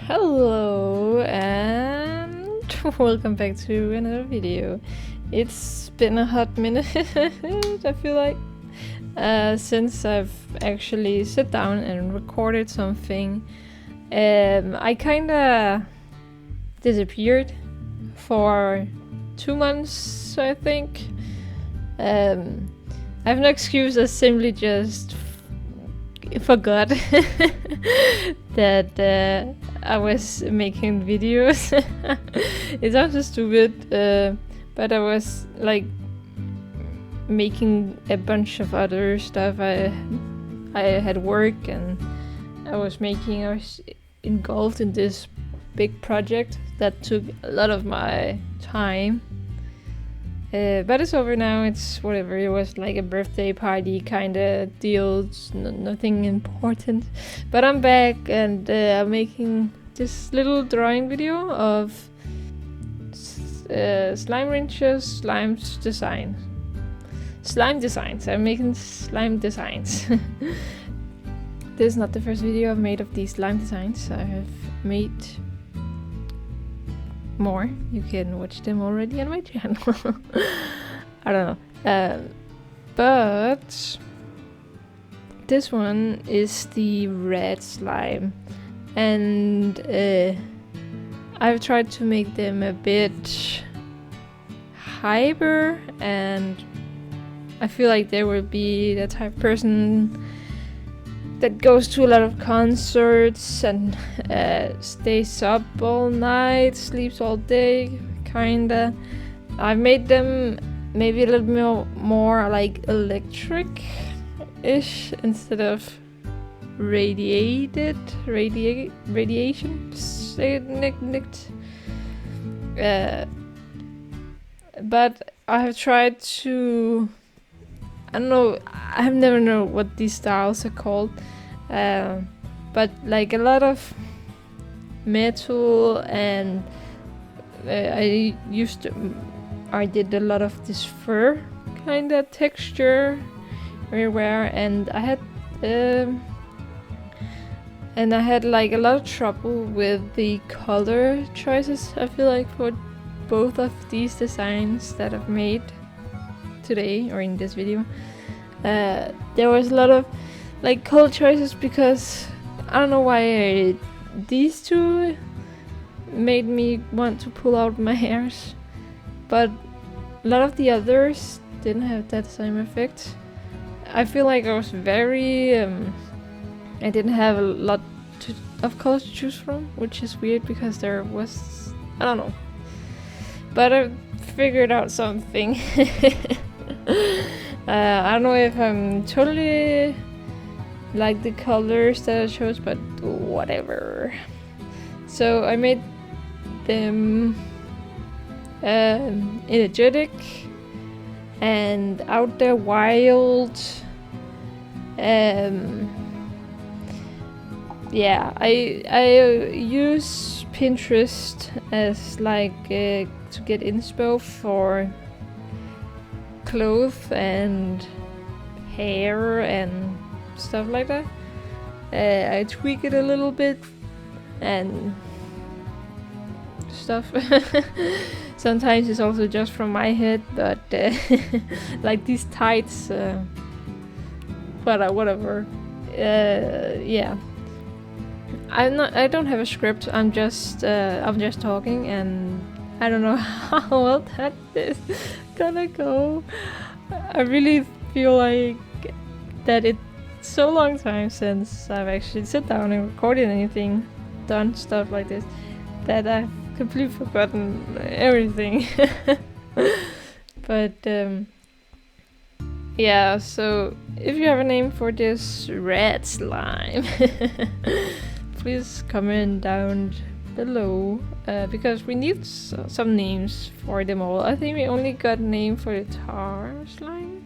Hello and welcome back to another video. It's been a hot minute, I feel like, since I've actually sat down and recorded something. I kinda disappeared for 2 months, I think. I have no excuse, I simply just forgot that I was making videos. It sounds so stupid, but I was like making a bunch of other stuff. I had work and I was engulfed in this big project that took a lot of my time. But it's over now, it's whatever, it was like a birthday party kind of deal, it's nothing important. But I'm back and I'm making this little drawing video of slime wrenches, slime designs. I'm making slime designs. This is not the first video I've made of these slime designs. I have made more. You can watch them already on my channel. I don't know. But this one is the red slime, and I've tried to make them a bit hyper, and I feel like there will be the type of person that goes to a lot of concerts and stays up all night, sleeps all day, kinda. I made them maybe a little bit more like electric-ish instead of radiation. But I have tried to, I don't know, I have never known what these styles are called, but like a lot of metal, and I did a lot of this fur kind of texture everywhere, and I had like a lot of trouble with the color choices, I feel like, for both of these designs that I've made today or in this video. There was a lot of like color choices because I don't know why these two made me want to pull out my hairs, but a lot of the others didn't have that same effect. I feel like I was very I didn't have a lot of colors to choose from, which is weird because there was, I don't know, but I figured out something. I don't know if I'm totally like the colors that I chose, but whatever. So I made them energetic and out there wild. Yeah, I use Pinterest as like to get inspo for clothes and hair and stuff like that. I tweak it a little bit and stuff. Sometimes it's also just from my head, but like these tights, but whatever. Yeah, I don't have a script. I'm just talking, and I don't know how well that is gonna go. I really feel like that it's so long time since I've actually sat down and recorded anything, done stuff like this, that I've completely forgotten everything. But yeah, so if you have a name for this red slime, please comment down below, because we need some names for them all. I think we only got a name for the tar slime,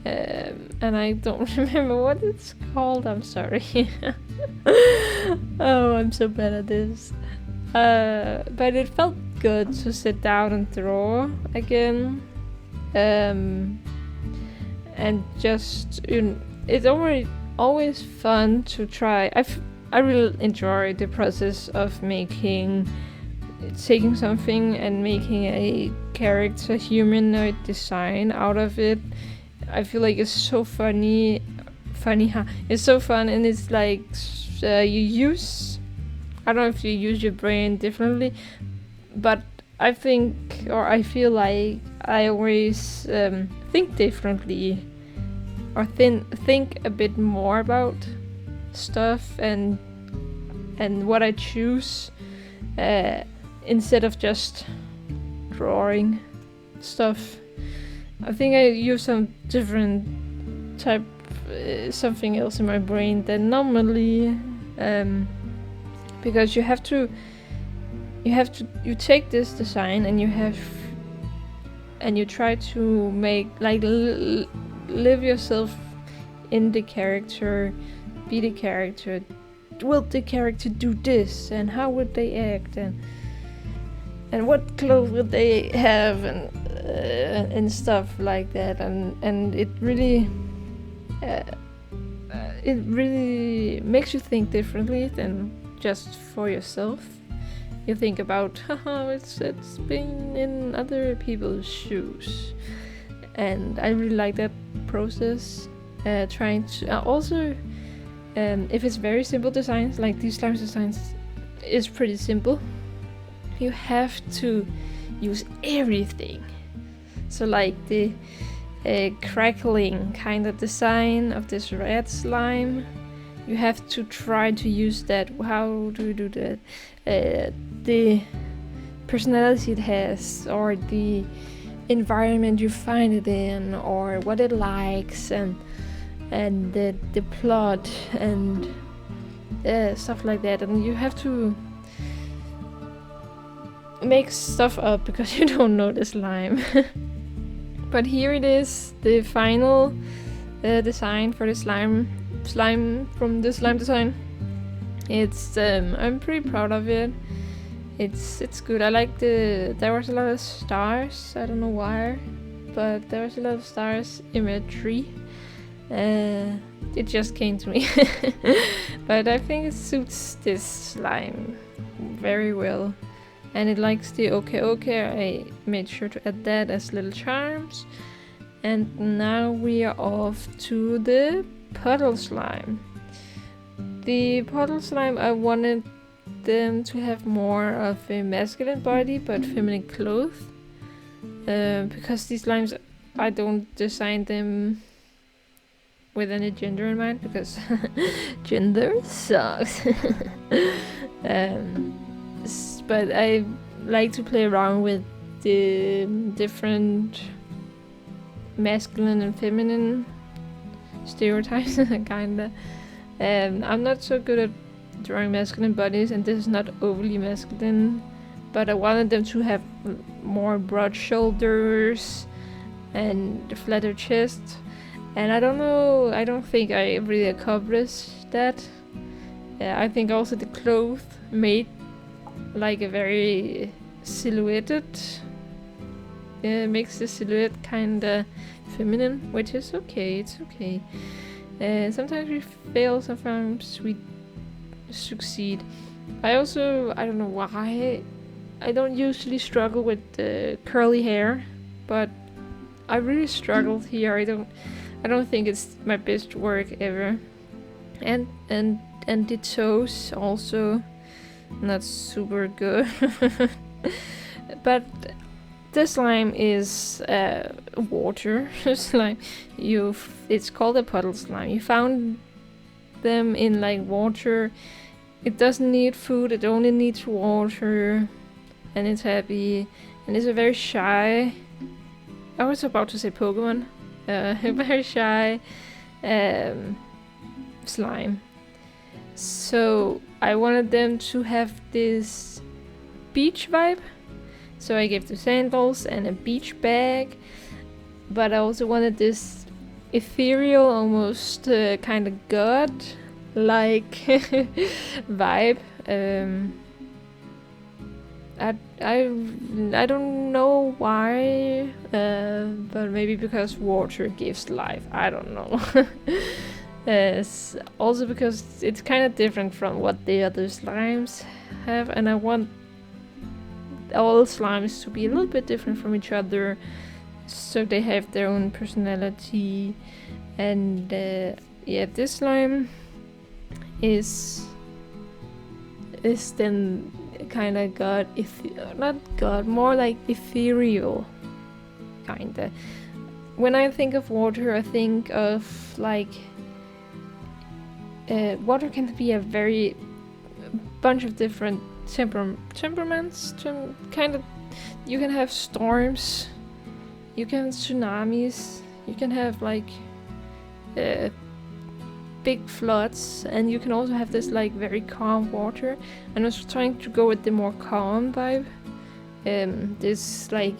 and I don't remember what it's called. I'm sorry. Oh, I'm so bad at this. But it felt good to sit down and draw again, and just, it's always fun to try. I really enjoy the process of taking something and making a character humanoid design out of it. I feel like it's so funny, huh? It's so fun, and it's like you use. I don't know if you use your brain differently, but I think, or I feel like I always think differently, or think a bit more about stuff and what I choose, instead of just drawing stuff. I think I use some different type, something else in my brain than normally, because you take this design and you try to make like live yourself in the character, be the character. Will the character do this, and how would they act, and what clothes would they have, and stuff like that, and it really makes you think differently than just for yourself. You think about how it's been in other people's shoes, and I really like that process. Trying to also, if it's very simple designs, like these slime designs is pretty simple, you have to use everything. So like the crackling kind of design of this red slime, you have to try to use that. How do you do that? The personality it has, or the environment you find it in, or what it likes, and the plot, and stuff like that. And you have to make stuff up because you don't know the slime. But here it is, the final design for the slime from the slime design. It's I'm pretty proud of it. It's good. I like there was a lot of stars. I don't know why, but there was a lot of stars imagery. It just came to me. But I think it suits this slime very well. And it likes the okay. I made sure to add that as little charms. And now we are off to the puddle slime. The puddle slime, I wanted them to have more of a masculine body but feminine clothes. Because these slimes, I don't design them with any gender in mind, because gender sucks. But I like to play around with the different masculine and feminine stereotypes, kinda. I'm not so good at drawing masculine bodies, and this is not overly masculine, but I wanted them to have more broad shoulders and a flatter chest. And I don't think I really accomplished that. I think also the clothes made like a very silhouetted, makes the silhouette kinda feminine, which is okay, it's okay. Sometimes we fail, sometimes we succeed. I don't know why, I don't usually struggle with curly hair, but I really struggled here. I don't think it's my best work ever. And the toes also not super good. But this slime is water slime. It's called a puddle slime. You found them in like water. It doesn't need food, it only needs water, and it's happy, and it's a very shy, I was about to say Pokemon, a very shy slime. So I wanted them to have this beach vibe, so I gave the sandals and a beach bag, but I also wanted this ethereal, almost kind of god-like vibe. I don't know why, but maybe because water gives life, I don't know. Also because it's kind of different from what the other slimes have, and I want all slimes to be a little bit different from each other, so they have their own personality. And yeah, this slime is then kind of not god, more like ethereal, kinda. When I think of water, I think of like water can be a very bunch of different temperaments. Kind of, you can have storms, you can have tsunamis, you can have like big floods, and you can also have this like very calm water. And I was trying to go with the more calm vibe. This like,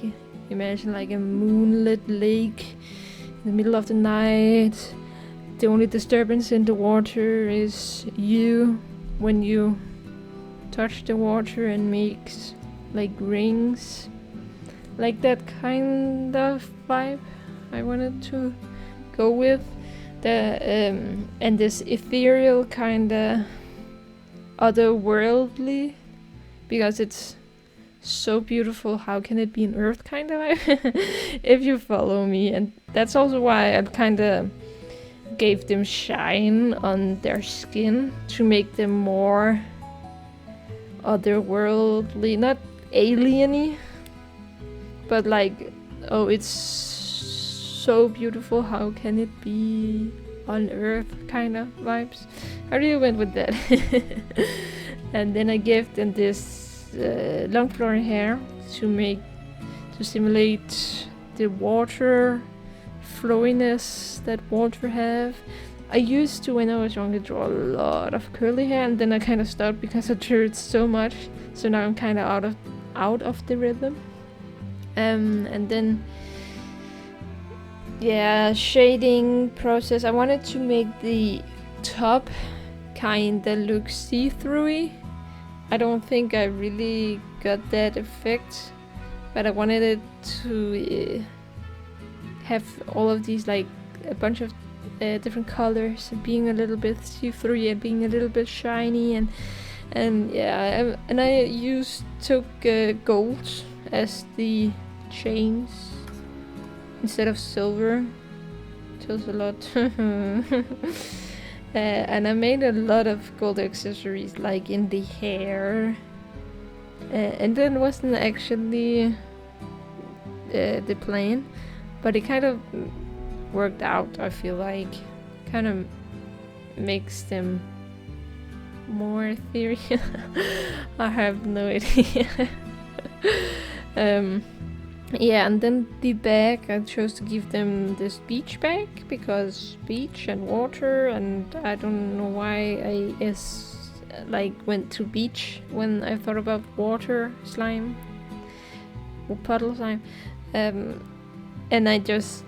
imagine like a moonlit lake in the middle of the night. The only disturbance in the water is you when you touch the water and makes like rings, like that kind of vibe I wanted to go with. And this ethereal kind of otherworldly, because it's so beautiful. How can it be an earth kind of vibe? If you follow me. And that's also why I kind of gave them shine on their skin to make them more otherworldly, not alien-y, but like, oh, it's so beautiful, how can it be on earth kind of vibes. I really went with that. And then I gave them this long flowing hair to simulate the water flowiness that water have. I used to, when I was younger, draw a lot of curly hair, and then I kind of stopped because I drew it so much, so now I'm kind of out of the rhythm. And then yeah, shading process. I wanted to make the top kinda look see-through-y. I don't think I really got that effect, but I wanted it to have all of these like a bunch of different colors, being a little bit see-through and being a little bit shiny, and yeah, and I took gold as the chains instead of silver. Tells a lot. And I made a lot of gold accessories, like in the hair, and then it wasn't actually the plan, but it kind of worked out. I feel like kind of makes them more ethereal. I have no idea. Yeah, and then the bag, I chose to give them this beach bag because beach and water, and I don't know why I went to beach when I thought about water slime or puddle slime, and I just,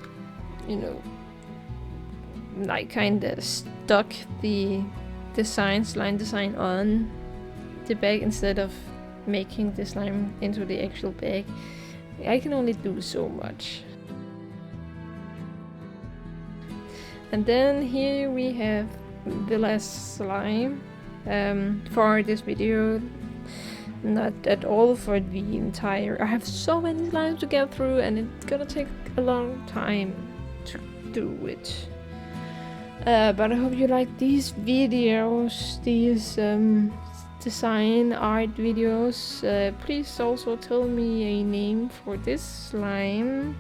like kind of stuck the slime design on the bag instead of making the slime into the actual bag. I can only do so much. And then here we have the last slime for this video. Not at all for the entire. I have so many slimes to get through, and it's gonna take a long time to do it. But I hope you like these videos, these design art videos. Please also tell me a name for this slime.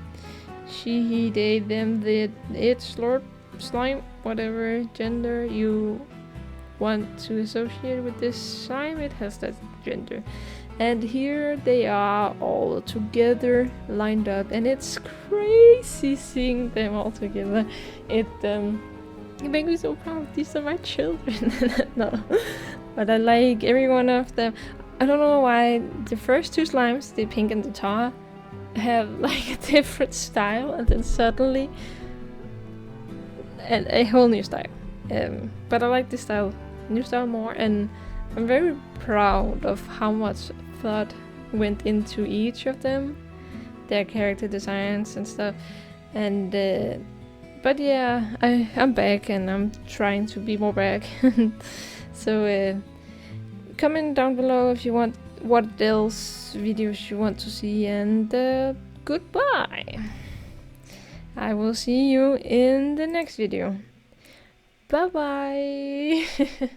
She, he, they, them, it, slurp, slime, whatever gender you want to associate with this slime, it has that gender. And here they are all together, lined up, and it's crazy seeing them all together. It makes me so proud. These are my children. No, but I like every one of them. I don't know why the first two slimes, the pink and the tar, have like a different style, and then suddenly a whole new style. But I like this new style more, and I'm very proud of how much thought went into each of them, their character designs and stuff. And but yeah, I'm back and I'm trying to be more back. So comment down below if you want what else videos you want to see, and goodbye. I will see you in the next video. Bye bye.